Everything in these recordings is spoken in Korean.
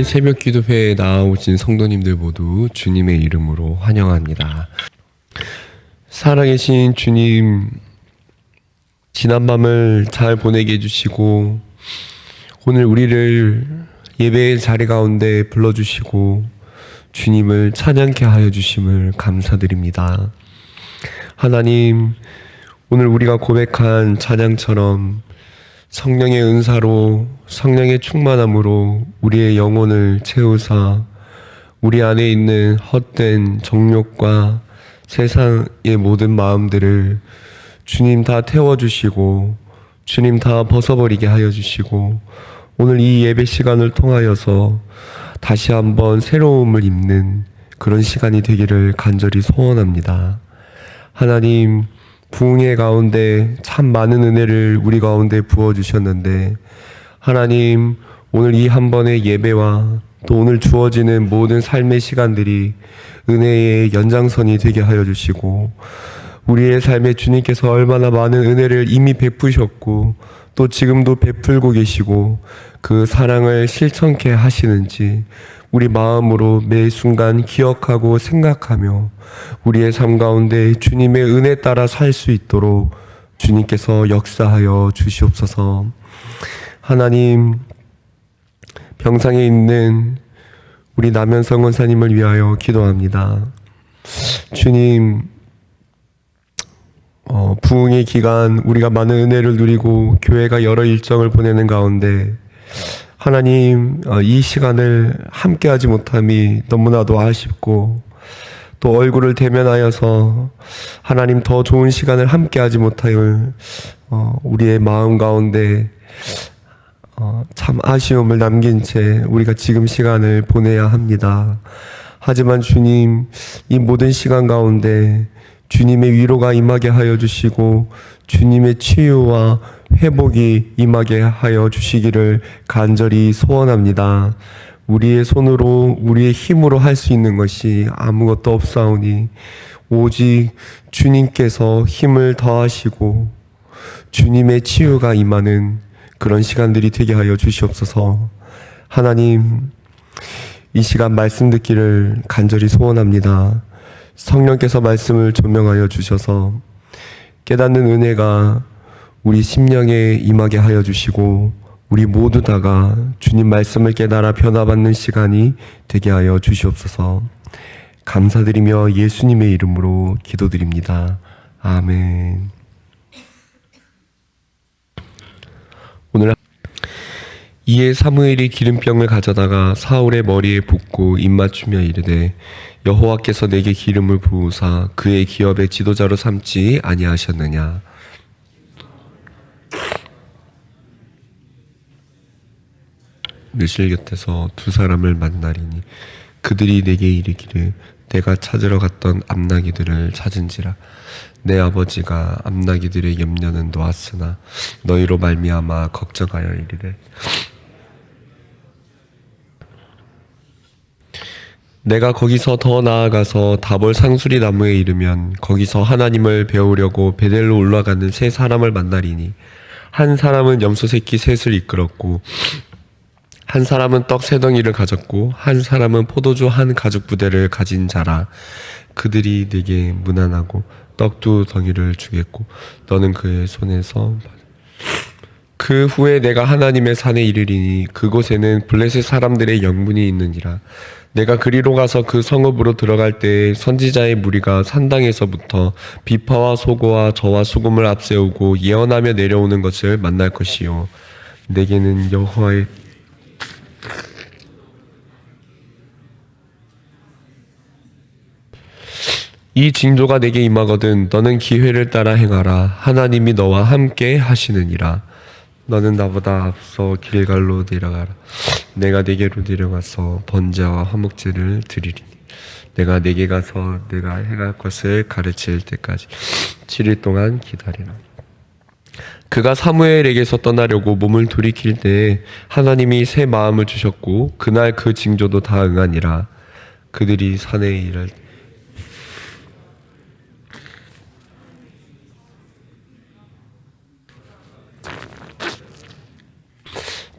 오늘 새벽 기도회에 나오신 성도님들 모두 주님의 이름으로 환영합니다. 살아계신 주님, 지난밤을 잘 보내게 해주시고 오늘 우리를 예배의 자리 가운데 불러주시고 주님을 찬양케 하여 주심을 감사드립니다. 하나님, 오늘 우리가 고백한 찬양처럼 성령의 은사로, 성령의 충만함으로 우리의 영혼을 채우사 우리 안에 있는 헛된 정욕과 세상의 모든 마음들을 주님 다 태워주시고 주님 다 벗어버리게 하여 주시고 오늘 이 예배 시간을 통하여서 다시 한번 새로움을 입는 그런 시간이 되기를 간절히 소원합니다. 하나님, 부흥의 가운데 참 많은 은혜를 우리 가운데 부어주셨는데 하나님, 오늘 이 한 번의 예배와 또 오늘 주어지는 모든 삶의 시간들이 은혜의 연장선이 되게 하여 주시고 우리의 삶에 주님께서 얼마나 많은 은혜를 이미 베푸셨고 또 지금도 베풀고 계시고 그 사랑을 실천케 하시는지 우리 마음으로 매 순간 기억하고 생각하며 우리의 삶 가운데 주님의 은혜 따라 살 수 있도록 주님께서 역사하여 주시옵소서. 하나님, 병상에 있는 우리 남현성 권사님을 위하여 기도합니다. 주님, 부흥의 기간 우리가 많은 은혜를 누리고 교회가 여러 일정을 보내는 가운데 하나님, 이 시간을 함께하지 못함이 너무나도 아쉽고 또 얼굴을 대면하여서 하나님 더 좋은 시간을 함께하지 못하여 우리의 마음 가운데 참 아쉬움을 남긴 채 우리가 지금 시간을 보내야 합니다. 하지만 주님, 이 모든 시간 가운데 주님의 위로가 임하게 하여 주시고 주님의 치유와 회복이 임하게 하여 주시기를 간절히 소원합니다. 우리의 손으로 우리의 힘으로 할 수 있는 것이 아무것도 없사오니 오직 주님께서 힘을 더하시고 주님의 치유가 임하는 그런 시간들이 되게 하여 주시옵소서. 하나님, 이 시간 말씀 듣기를 간절히 소원합니다. 성령께서 말씀을 조명하여 주셔서 깨닫는 은혜가 우리 심령에 임하게 하여 주시고 우리 모두 다가 주님 말씀을 깨달아 변화받는 시간이 되게 하여 주시옵소서. 감사드리며 예수님의 이름으로 기도드립니다. 아멘. 오늘 이에 사무엘이 기름병을 가져다가 사울의 머리에 붓고 입맞추며 이르되 여호와께서 내게 기름을 부으사 그의 기업의 지도자로 삼지 아니하셨느냐. 르실 곁에서 두 사람을 만나리니 그들이 내게 이르기를 내가 찾으러 갔던 암나기들을 찾은지라. 내 아버지가 암나기들의 염려는 놓았으나 너희로 말미암아 걱정하여 이르되 내가 거기서 더 나아가서 다볼 상수리 나무에 이르면 거기서 하나님을 배우려고 베델로 올라가는 세 사람을 만나리니 한 사람은 염소 새끼 셋을 이끌었고 한 사람은 떡 세 덩이를 가졌고 한 사람은 포도주 한 가죽 부대를 가진 자라. 그들이 내게 문안하고 떡 두 덩이를 주겠고 너는 그의 손에서 그 후에 내가 하나님의 산에 이르리니 그곳에는 블레셋 사람들의 영문이 있느니라. 내가 그리로 가서 그 성읍으로 들어갈 때에 선지자의 무리가 산당에서부터 비파와 소고와 저와 수금을 앞세우고 예언하며 내려오는 것을 만날 것이요 내게는 여호와의 이 징조가 내게 임하거든 너는 기회를 따라 행하라. 하나님이 너와 함께 하시느니라. 너는 나보다 앞서 길갈로 내려가라. 내가 네게로 내려가서 번제와 화목제를 드리리니 내가 네게 가서 내가 행할 것을 가르칠 때까지 7일 동안 기다리라. 그가 사무엘에게서 떠나려고 몸을 돌이킬 때에 하나님이 새 마음을 주셨고 그날 그 징조도 다 응하니라. 그들이 산에 이를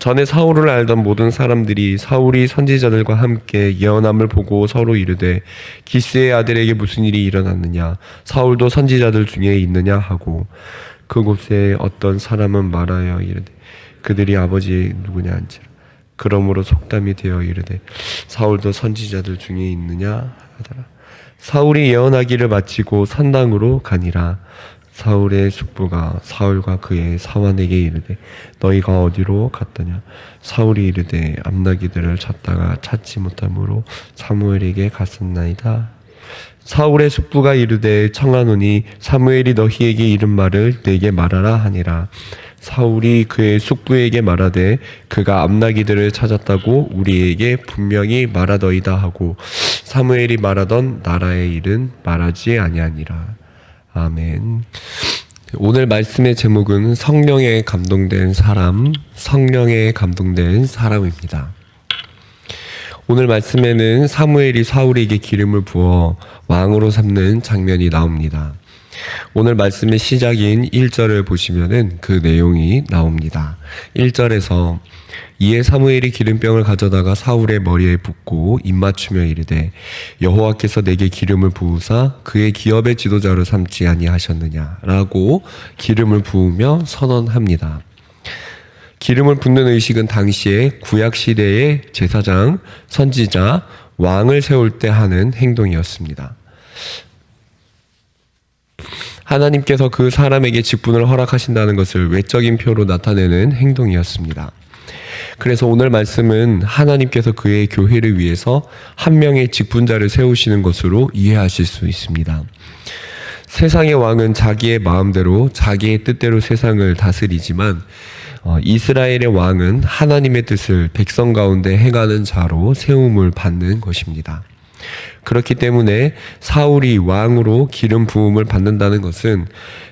전에 사울을 알던 모든 사람들이 사울이 선지자들과 함께 예언함을 보고 서로 이르되 기스의 아들에게 무슨 일이 일어났느냐 사울도 선지자들 중에 있느냐 하고 그곳에 어떤 사람은 말하여 이르되 그들이 아버지 누구냐 한지라 그러므로 속담이 되어 이르되 사울도 선지자들 중에 있느냐 하더라. 사울이 예언하기를 마치고 산당으로 가니라. 사울의 숙부가 사울과 그의 사환에게 이르되 너희가 어디로 갔더냐. 사울이 이르되 암나기들을 찾다가 찾지 못하므로 사무엘에게 갔었나이다. 사울의 숙부가 이르되 청하노니 사무엘이 너희에게 이른 말을 내게 말하라 하니라. 사울이 그의 숙부에게 말하되 그가 암나기들을 찾았다고 우리에게 분명히 말하더이다 하고 사무엘이 말하던 나라의 일은 말하지 아니하니라. 아멘. 오늘 말씀의 제목은 성령에 감동된 사람, 성령에 감동된 사람입니다. 오늘 말씀에는 사무엘이 사울에게 기름을 부어 왕으로 삼는 장면이 나옵니다. 오늘 말씀의 시작인 1절을 보시면은 그 내용이 나옵니다. 1절에서 이에 사무엘이 기름병을 가져다가 사울의 머리에 붓고 입맞추며 이르되 여호와께서 내게 기름을 부으사 그의 기업의 지도자로 삼지 아니하셨느냐라고 기름을 부으며 선언합니다. 기름을 붓는 의식은 당시에 구약시대의 제사장, 선지자, 왕을 세울 때 하는 행동이었습니다. 하나님께서 그 사람에게 직분을 허락하신다는 것을 외적인 표로 나타내는 행동이었습니다. 그래서 오늘 말씀은 하나님께서 그의 교회를 위해서 한 명의 직분자를 세우시는 것으로 이해하실 수 있습니다. 세상의 왕은 자기의 마음대로 자기의 뜻대로 세상을 다스리지만 이스라엘의 왕은 하나님의 뜻을 백성 가운데 행하는 자로 세움을 받는 것입니다. 그렇기 때문에 사울이 왕으로 기름 부음을 받는다는 것은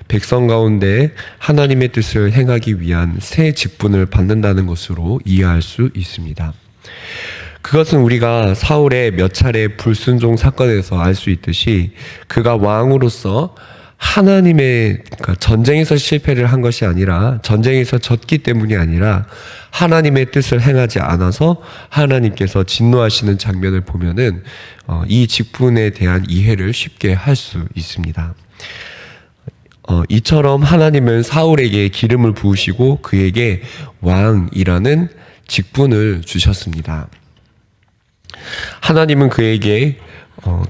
백성 가운데 하나님의 뜻을 행하기 위한 새 직분을 받는다는 것으로 이해할 수 있습니다. 그것은 우리가 사울의 몇 차례 불순종 사건에서 알 수 있듯이 그가 왕으로서 하나님의 전쟁에서 실패를 한 것이 아니라 전쟁에서 졌기 때문이 아니라 하나님의 뜻을 행하지 않아서 하나님께서 진노하시는 장면을 보면은 이 직분에 대한 이해를 쉽게 할 수 있습니다. 이처럼 하나님은 사울에게 기름을 부으시고 그에게 왕이라는 직분을 주셨습니다. 하나님은 그에게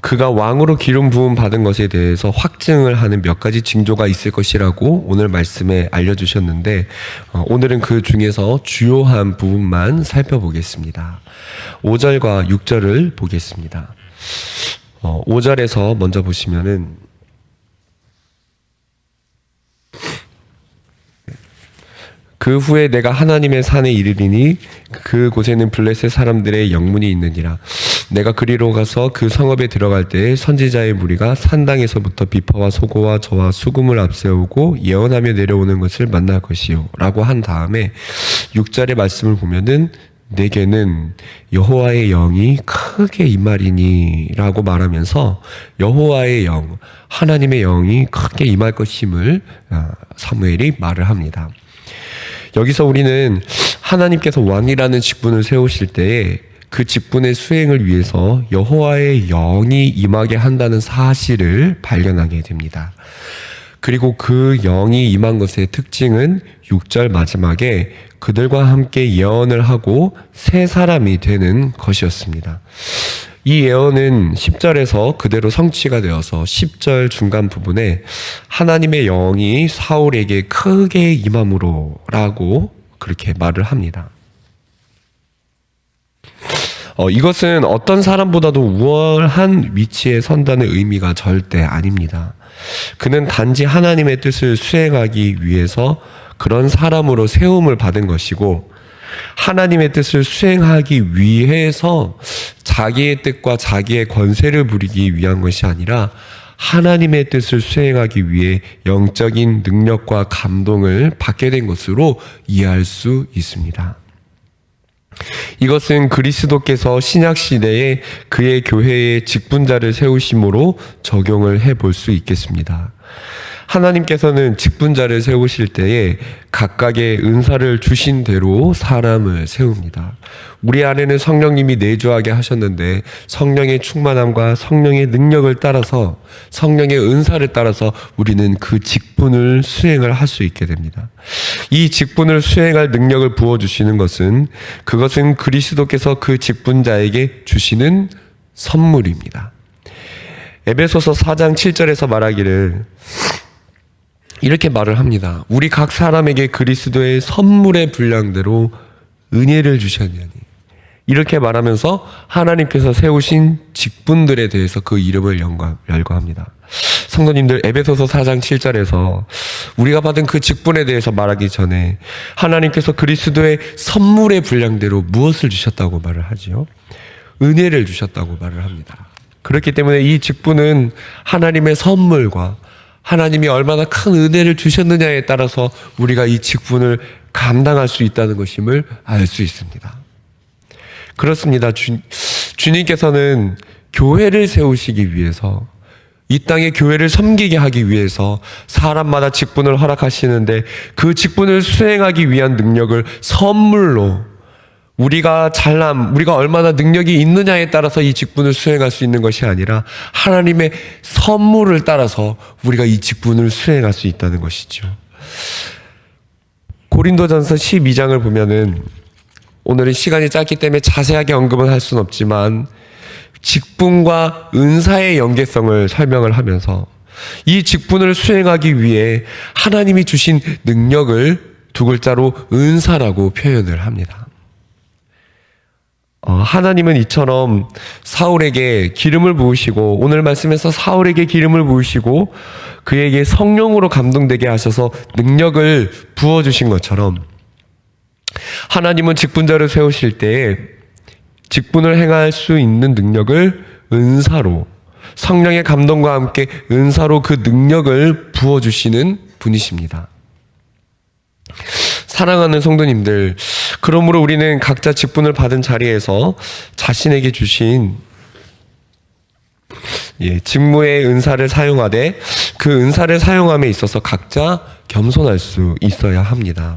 그가 왕으로 기름 부음 받은 것에 대해서 확증을 하는 몇 가지 징조가 있을 것이라고 오늘 말씀에 알려주셨는데 오늘은 그 중에서 주요한 부분만 살펴보겠습니다. 5절과 6절을 보겠습니다. 5절에서 먼저 보시면은 그 후에 내가 하나님의 산에 이르리니 그곳에는 블레셋 사람들의 영문이 있느니라. 내가 그리로 가서 그 성읍에 들어갈 때 선지자의 무리가 산당에서부터 비파와 소고와 저와 수금을 앞세우고 예언하며 내려오는 것을 만날 것이요 라고 한 다음에 6절의 말씀을 보면은 내게는 여호와의 영이 크게 임하리니 라고 말하면서 여호와의 영, 하나님의 영이 크게 임할 것임을 사무엘이 말을 합니다. 여기서 우리는 하나님께서 왕이라는 직분을 세우실 때에 그 직분의 수행을 위해서 여호와의 영이 임하게 한다는 사실을 발견하게 됩니다. 그리고 그 영이 임한 것의 특징은 6절 마지막에 그들과 함께 예언을 하고 새 사람이 되는 것이었습니다. 이 예언은 10절에서 그대로 성취가 되어서 10절 중간 부분에 하나님의 영이 사울에게 크게 임함으로 라고 그렇게 말을 합니다. 이것은 어떤 사람보다도 우월한 위치에 선다는 의미가 절대 아닙니다. 그는 단지 하나님의 뜻을 수행하기 위해서 그런 사람으로 세움을 받은 것이고 하나님의 뜻을 수행하기 위해서 자기의 뜻과 자기의 권세를 부리기 위한 것이 아니라 하나님의 뜻을 수행하기 위해 영적인 능력과 감동을 받게 된 것으로 이해할 수 있습니다. 이것은 그리스도께서 신약시대에 그의 교회의 직분자를 세우심으로 적용을 해볼 수 있겠습니다. 하나님께서는 직분자를 세우실 때에 각각의 은사를 주신 대로 사람을 세웁니다. 우리 안에는 성령님이 내주하게 하셨는데 성령의 충만함과 성령의 능력을 따라서 성령의 은사를 따라서 우리는 그 직분을 수행을 할 수 있게 됩니다. 이 직분을 수행할 능력을 부어주시는 그것은 그리스도께서 그 직분자에게 주시는 선물입니다. 에베소서 4장 7절에서 말하기를 이렇게 말을 합니다. 우리 각 사람에게 그리스도의 선물의 분량대로 은혜를 주셨느니, 이렇게 말하면서 하나님께서 세우신 직분들에 대해서 그 이름을 열거합니다. 성도님들, 에베소서 4장 7절에서 우리가 받은 그 직분에 대해서 말하기 전에 하나님께서 그리스도의 선물의 분량대로 무엇을 주셨다고 말을 하지요? 은혜를 주셨다고 말을 합니다. 그렇기 때문에 이 직분은 하나님의 선물과 하나님이 얼마나 큰 은혜를 주셨느냐에 따라서 우리가 이 직분을 감당할 수 있다는 것임을 알 수 있습니다. 그렇습니다. 주님께서는 교회를 세우시기 위해서, 이 땅에 교회를 섬기게 하기 위해서 사람마다 직분을 허락하시는데, 그 직분을 수행하기 위한 능력을 선물로, 우리가 얼마나 능력이 있느냐에 따라서 이 직분을 수행할 수 있는 것이 아니라 하나님의 선물을 따라서 우리가 이 직분을 수행할 수 있다는 것이죠. 고린도전서 12장을 보면은, 오늘은 시간이 짧기 때문에 자세하게 언급은 할 수는 없지만 직분과 은사의 연계성을 설명을 하면서 이 직분을 수행하기 위해 하나님이 주신 능력을 두 글자로 은사라고 표현을 합니다. 하나님은 이처럼 사울에게 기름을 부으시고, 오늘 말씀에서 사울에게 기름을 부으시고 그에게 성령으로 감동되게 하셔서 능력을 부어주신 것처럼, 하나님은 직분자를 세우실 때에 직분을 행할 수 있는 능력을 은사로, 성령의 감동과 함께 은사로 그 능력을 부어주시는 분이십니다. 사랑하는 성도님들, 그러므로 우리는 각자 직분을 받은 자리에서 자신에게 주신 직무의 은사를 사용하되 그 은사를 사용함에 있어서 각자 겸손할 수 있어야 합니다.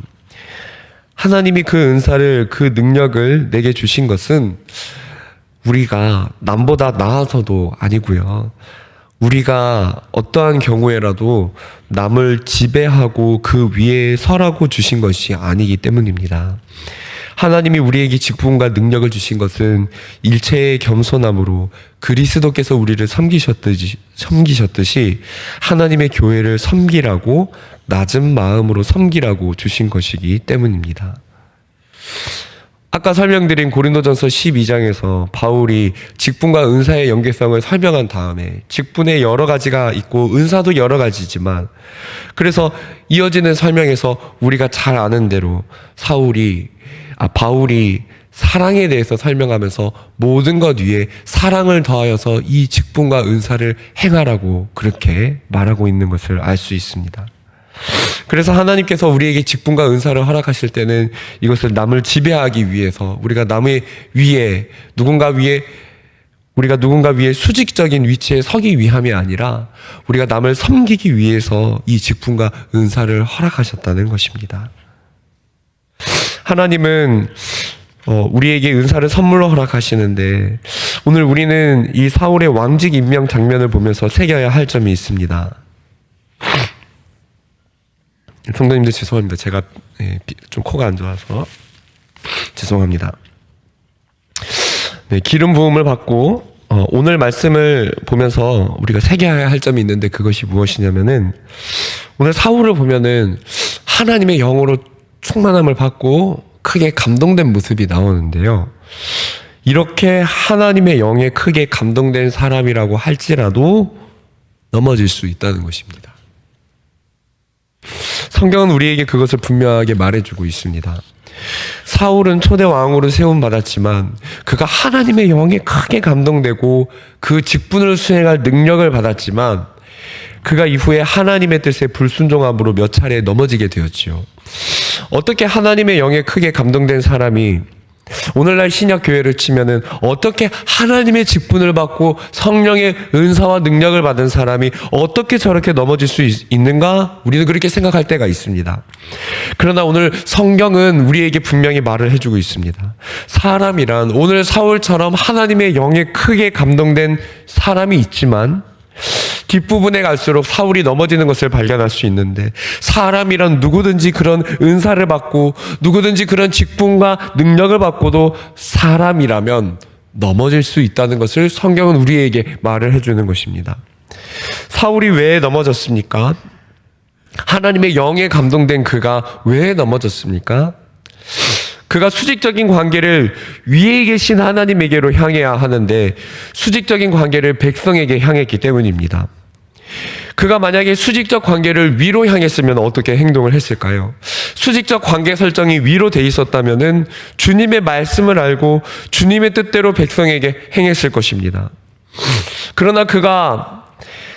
하나님이 그 은사를, 그 능력을 내게 주신 것은 우리가 남보다 나아서도 아니고요. 우리가 어떠한 경우에라도 남을 지배하고 그 위에 서라고 주신 것이 아니기 때문입니다. 하나님이 우리에게 직분과 능력을 주신 것은 일체의 겸손함으로 그리스도께서 우리를 섬기셨듯이 하나님의 교회를 섬기라고, 낮은 마음으로 섬기라고 주신 것이기 때문입니다. 아까 설명드린 고린도전서 12장에서 바울이 직분과 은사의 연계성을 설명한 다음에, 직분에 여러 가지가 있고 은사도 여러 가지지만, 그래서 이어지는 설명에서 우리가 잘 아는 대로 바울이 사랑에 대해서 설명하면서 모든 것 위에 사랑을 더하여서 이 직분과 은사를 행하라고 그렇게 말하고 있는 것을 알 수 있습니다. 그래서 하나님께서 우리에게 직분과 은사를 허락하실 때는 이것을 남을 지배하기 위해서, 우리가 누군가 위에 수직적인 위치에 서기 위함이 아니라 우리가 남을 섬기기 위해서 이 직분과 은사를 허락하셨다는 것입니다. 하나님은 우리에게 은사를 선물로 허락하시는데, 오늘 우리는 이 사울의 왕직 임명 장면을 보면서 새겨야 할 점이 있습니다. 성도님들 죄송합니다. 제가 좀 코가 안 좋아서 죄송합니다. 기름 부음을 받고 오늘 말씀을 보면서 우리가 새겨야 할 점이 있는데, 그것이 무엇이냐면은, 오늘 사울을 보면은 하나님의 영으로 충만함을 받고 크게 감동된 모습이 나오는데요. 이렇게 하나님의 영에 크게 감동된 사람이라고 할지라도 넘어질 수 있다는 것입니다. 성경은 우리에게 그것을 분명하게 말해주고 있습니다. 사울은 초대 왕으로 세움받았지만 그가 하나님의 영에 크게 감동되고 그 직분을 수행할 능력을 받았지만, 그가 이후에 하나님의 뜻에 불순종함으로 몇 차례 넘어지게 되었지요. 어떻게 하나님의 영에 크게 감동된 사람이 오늘날 신약 교회를 치면은 어떻게 하나님의 직분을 받고 성령의 은사와 능력을 받은 사람이 어떻게 저렇게 넘어질 수 있는가? 우리는 그렇게 생각할 때가 있습니다. 그러나 오늘 성경은 우리에게 분명히 말을 해주고 있습니다. 사람이란 오늘 사울처럼 하나님의 영에 크게 감동된 사람이 있지만 뒷부분에 갈수록 사울이 넘어지는 것을 발견할 수 있는데, 사람이란 누구든지 그런 은사를 받고 누구든지 그런 직분과 능력을 받고도 사람이라면 넘어질 수 있다는 것을 성경은 우리에게 말을 해주는 것입니다. 사울이 왜 넘어졌습니까? 하나님의 영에 감동된 그가 왜 넘어졌습니까? 그가 수직적인 관계를 위에 계신 하나님에게로 향해야 하는데 수직적인 관계를 백성에게 향했기 때문입니다. 그가 만약에 수직적 관계를 위로 향했으면 어떻게 행동을 했을까요? 수직적 관계 설정이 위로 돼 있었다면은 주님의 말씀을 알고 주님의 뜻대로 백성에게 행했을 것입니다. 그러나 그가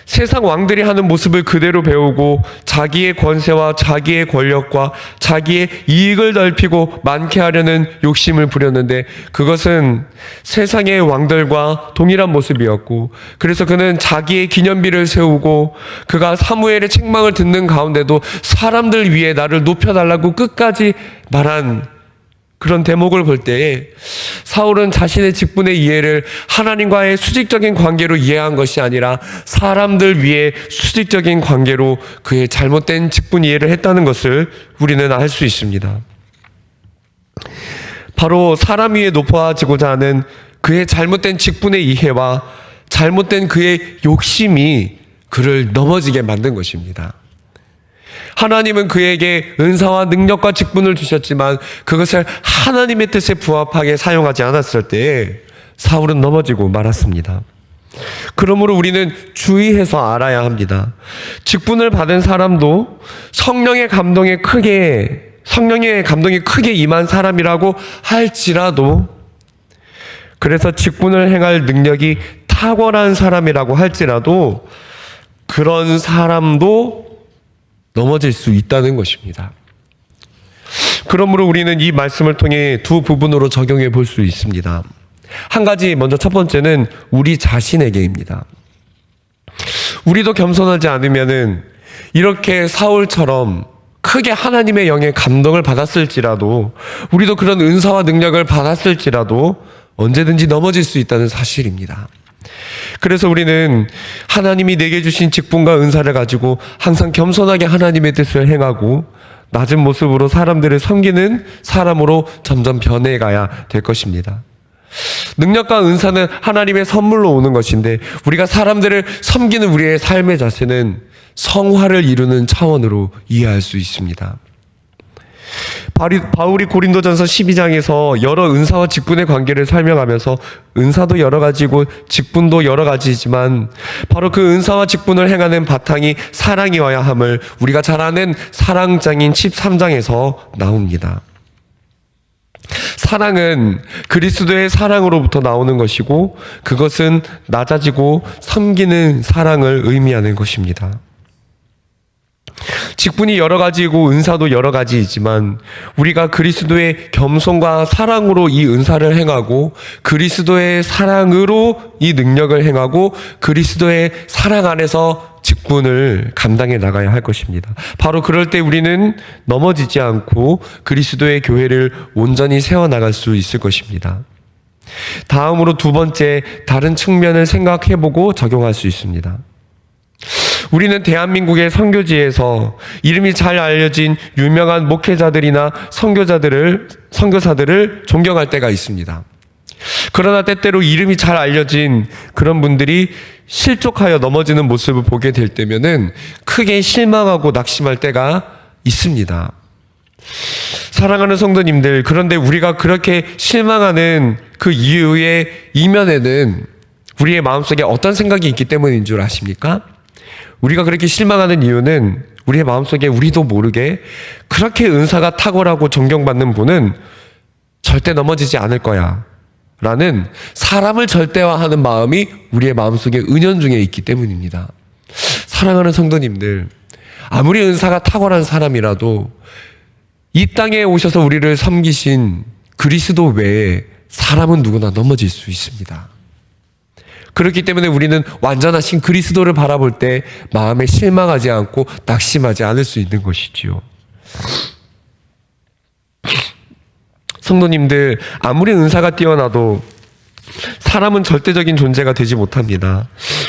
세상 왕들이 하는 모습을 그대로 배우고 자기의 권세와 자기의 권력과 자기의 이익을 넓히고 많게 하려는 욕심을 부렸는데 그것은 세상의 왕들과 동일한 모습이었고, 그래서 그는 자기의 기념비를 세우고 그가 사무엘의 책망을 듣는 가운데도 사람들 위해 나를 높여달라고 끝까지 말한 그런 대목을 볼 때에 사울은 자신의 직분의 이해를 하나님과의 수직적인 관계로 이해한 것이 아니라 사람들 위해 수직적인 관계로 그의 잘못된 직분 이해를 했다는 것을 우리는 알 수 있습니다. 바로 사람 위에 높아지고자 하는 그의 잘못된 직분의 이해와 잘못된 그의 욕심이 그를 넘어지게 만든 것입니다. 하나님은 그에게 은사와 능력과 직분을 주셨지만 그것을 하나님의 뜻에 부합하게 사용하지 않았을 때에 사울은 넘어지고 말았습니다. 그러므로 우리는 주의해서 알아야 합니다. 직분을 받은 사람도 성령의 감동이 크게 임한 사람이라고 할지라도, 그래서 직분을 행할 능력이 탁월한 사람이라고 할지라도 그런 사람도 넘어질 수 있다는 것입니다. 그러므로 우리는 이 말씀을 통해 두 부분으로 적용해 볼 수 있습니다. 한 가지, 먼저 첫 번째는 우리 자신에게입니다. 우리도 겸손하지 않으면은 이렇게 사울처럼 크게 하나님의 영의 감동을 받았을지라도, 우리도 그런 은사와 능력을 받았을지라도 언제든지 넘어질 수 있다는 사실입니다. 그래서 우리는 하나님이 내게 주신 직분과 은사를 가지고 항상 겸손하게 하나님의 뜻을 행하고 낮은 모습으로 사람들을 섬기는 사람으로 점점 변해가야 될 것입니다. 능력과 은사는 하나님의 선물로 오는 것인데 우리가 사람들을 섬기는 우리의 삶의 자세는 성화를 이루는 차원으로 이해할 수 있습니다. 바울이 고린도전서 12장에서 여러 은사와 직분의 관계를 설명하면서 은사도 여러 가지고 직분도 여러 가지지만 바로 그 은사와 직분을 행하는 바탕이 사랑이어야 함을 우리가 잘 아는 사랑장인 13장에서 나옵니다. 사랑은 그리스도의 사랑으로부터 나오는 것이고 그것은 낮아지고 섬기는 사랑을 의미하는 것입니다. 직분이 여러 가지이고 은사도 여러 가지이지만 우리가 그리스도의 겸손과 사랑으로 이 은사를 행하고 그리스도의 사랑으로 이 능력을 행하고 그리스도의 사랑 안에서 직분을 감당해 나가야 할 것입니다. 바로 그럴 때 우리는 넘어지지 않고 그리스도의 교회를 온전히 세워나갈 수 있을 것입니다. 다음으로 두 번째, 다른 측면을 생각해보고 적용할 수 있습니다. 우리는 대한민국의 선교지에서 이름이 잘 알려진 유명한 목회자들이나 선교사들을 존경할 때가 있습니다. 그러나 때때로 이름이 잘 알려진 그런 분들이 실족하여 넘어지는 모습을 보게 될 때면은 크게 실망하고 낙심할 때가 있습니다. 사랑하는 성도님들, 그런데 우리가 그렇게 실망하는 그 이유의 이면에는 우리의 마음속에 어떤 생각이 있기 때문인 줄 아십니까? 우리가 그렇게 실망하는 이유는 우리의 마음속에 우리도 모르게 그렇게 은사가 탁월하고 존경받는 분은 절대 넘어지지 않을 거야 라는 사람을 절대화하는 마음이 우리의 마음속에 은연중에 있기 때문입니다. 사랑하는 성도님들, 아무리 은사가 탁월한 사람이라도 이 땅에 오셔서 우리를 섬기신 그리스도 외에 사람은 누구나 넘어질 수 있습니다. 그렇기 때문에 우리는 완전하신 그리스도를 바라볼 때 마음에 실망하지 않고 낙심하지 않을 수 있는 것이지요. 성도님들, 아무리 은사가 뛰어나도 사람은 절대적인 존재가 되지 못합니다.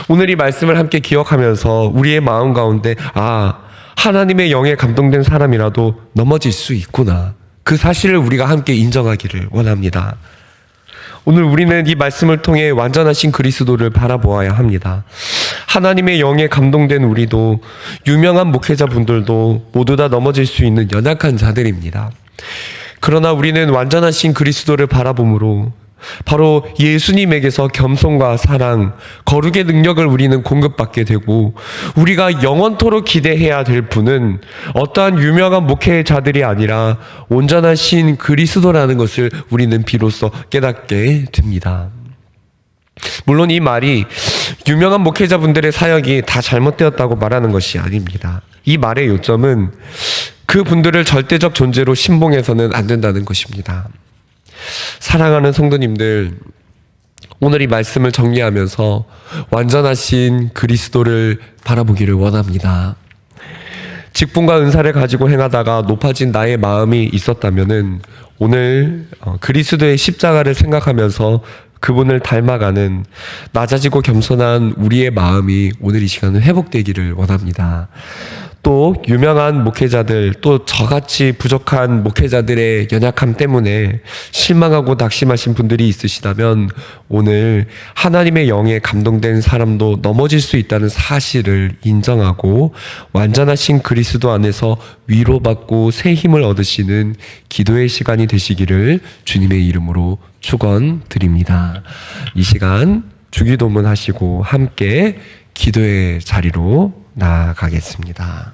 오늘 이 말씀을 함께 기억하면서 우리의 마음 가운데 하나님의 영에 감동된 사람이라도 넘어질 수 있구나, 그 사실을 우리가 함께 인정하기를 원합니다. 오늘 우리는 이 말씀을 통해 완전하신 그리스도를 바라보아야 합니다. 하나님의 영에 감동된 우리도, 유명한 목회자분들도 모두 다 넘어질 수 있는 연약한 자들입니다. 그러나 우리는 완전하신 그리스도를 바라봄으로 바로 예수님에게서 겸손과 사랑, 거룩의 능력을 우리는 공급받게 되고, 우리가 영원토록 기대해야 될 분은 어떠한 유명한 목회자들이 아니라 온전하신 그리스도라는 것을 우리는 비로소 깨닫게 됩니다. 물론 이 말이 유명한 목회자분들의 사역이 다 잘못되었다고 말하는 것이 아닙니다. 이 말의 요점은 그 분들을 절대적 존재로 신봉해서는 안 된다는 것입니다. 사랑하는 성도님들, 오늘 이 말씀을 정리하면서 완전하신 그리스도를 바라보기를 원합니다. 직분과 은사를 가지고 행하다가 높아진 나의 마음이 있었다면은 오늘 그리스도의 십자가를 생각하면서 그분을 닮아가는 낮아지고 겸손한 우리의 마음이 오늘 이 시간은 회복되기를 원합니다. 또 유명한 목회자들, 또 저같이 부족한 목회자들의 연약함 때문에 실망하고 낙심하신 분들이 있으시다면 오늘 하나님의 영에 감동된 사람도 넘어질 수 있다는 사실을 인정하고 완전하신 그리스도 안에서 위로받고 새 힘을 얻으시는 기도의 시간이 되시기를 주님의 이름으로 축원드립니다. 이 시간 주기도문 하시고 함께 기도의 자리로 나아가겠습니다.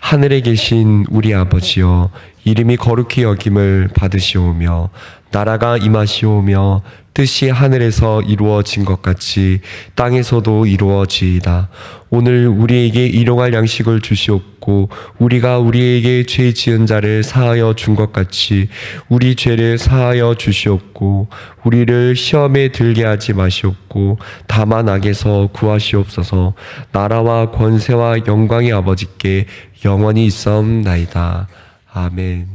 하늘에 계신 우리 아버지여, 이름이 거룩히 여김을 받으시오며 나라가 임하시오며 뜻이 하늘에서 이루어진 것 같이 땅에서도 이루어지이다. 오늘 우리에게 일용할 양식을 주시옵고 우리가 우리에게 죄 지은 자를 사하여 준 것 같이 우리 죄를 사하여 주시옵고 우리를 시험에 들게 하지 마시옵고 다만 악에서 구하시옵소서. 나라와 권세와 영광의 아버지께 영원히 있사옵나이다. 아멘.